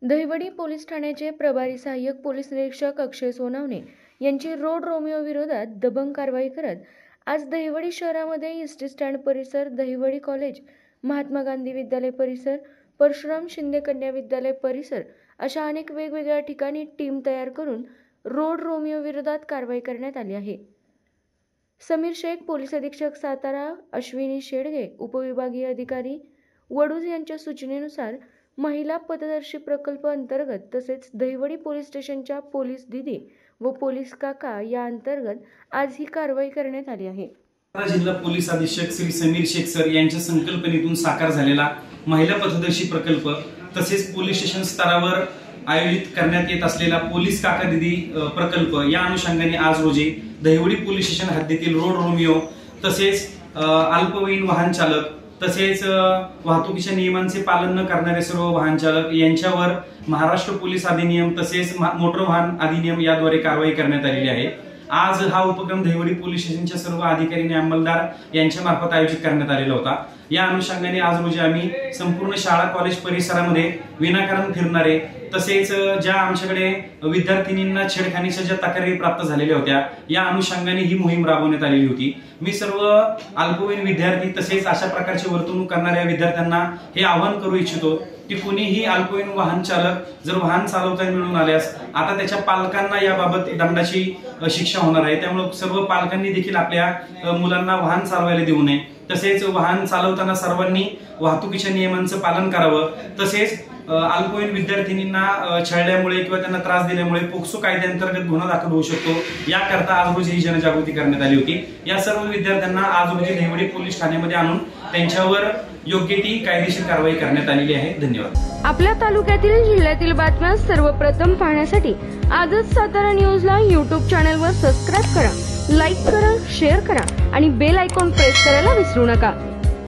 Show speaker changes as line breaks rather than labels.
Dahiwadi police ठाण्याचे प्रभारी सहाय्यक पोलीस निरीक्षक अक्षय सोनावणे यांची रोड रोमिओ विरोधात दबंग कारवाई करत आज दहिवडी शहरामध्ये एसटी स्टँड परिसर, दहिवडी कॉलेज, महात्मा गांधी विद्यालय परिसर, परशुराम शिंदे कन्या विद्यालय परिसर अशा अनेक वेगवेगळ्या ठिकाणी टीम तयार करून रोड रोमिओ विरोधात कारवाई करण्यात आली आहे। समीर शेख, पोलीस अधीक्षक सातारा, अश्विनी शेडगे, उपविभागीय अधिकारी वडूज यांच्या सूचनेनुसार महिला पथदर्शी प्रकल्प अंतर्गत तसेच दहिवडी पोलीस स्टेशनच्या पोलीस दीदी व पोलीस काका या अंतर्गत आज ही कारवाई करण्यात आली आहे।
जिल्हा पोलीस अधीक्षक श्री समीर शेख सर यांच्या संकल्पनेतून साकार झालेला महिला पथदर्शी प्रकल्प तसेच पोलीस स्टेशन स्तरावर आयोजित करण्यात येत असलेला पोलीस काका दीदी प्रकल्प या अनुषंगाने आज रोजी दहिवडी पोलीस स्टेशन हद्दीतील रोड रोमिओ तसेच अल्पवयीन वाहन चालक तसेच वाहतुकीच्या नियमांचे पालन न करणारे सर्व वाहन चालक यांच्यावर महाराष्ट्र पोलीस अधिनियम तसेच मोटर वाहन अधिनियम याद्वारे कारवाई करण्यात आलेली आहे। आज हा उपक्रम दहिवडी पोलीस स्टेशनच्या सर्व अधिकारी आणि अंमलदार यांच्या मार्फत आयोजित करण्यात आलेला होता। या अनुषंगाने आज रोजी आम्ही संपूर्ण शाळा कॉलेज परिसरामध्ये विनाकारण फिरणारे तसेच ज्या आमच्याकडे विद्यार्थिनींना छेडखानीच्या ज्या तक्रारी प्राप्त झालेल्या होत्या या अनुषंगाने ही मोहीम राबवण्यात आलेली होती। मी सर्व अल्पवयीन विद्यार्थी तसेच अशा प्रकारची वर्तणूक करणाऱ्या विद्यार्थ्यांना हे आवाहन करू इच्छितो की कुणीही अल्पवयीन वाहन चालक जर वाहन चालवताना मिळून आल्यास आता त्याच्या पालकांना याबाबत दंडाची शिक्षा होणार आहे। त्यामुळे सर्व पालकांनी देखील आपल्या मुलांना वाहन चालवायला देऊ नये। तसेच वाहन चालवताना सर्वांनी वाहतुकीच्या नियमांचं पालन करावं। तसेच अल्पवयीन विद्यार्थिनींना छळल्यामुळे किंवा त्यांना त्रास दिल्यामुळे पोक्सो कायद्याअंतर्गत गुन्हा दाखल होऊ शकतो। याकरता आज रोजी ही जनजागृती करण्यात आली होती। या सर्व विद्यार्थ्यांना आज रोजी दहिवडी पोलीस ठाण्यामध्ये आणून त्यांच्यावर योग्य ती कायदेशीर कारवाई करण्यात आलेली आहे। धन्यवाद।
आपल्या तालुक्यातील जिल्ह्यातील बातम्या सर्वप्रथम पाहण्यासाठी आजच सातारा न्यूजला YouTube चॅनलवर सबस्क्राइब करा, लाईक करा, शेअर करा आणि बेल आयकॉन प्रेस करायला विसरू नका।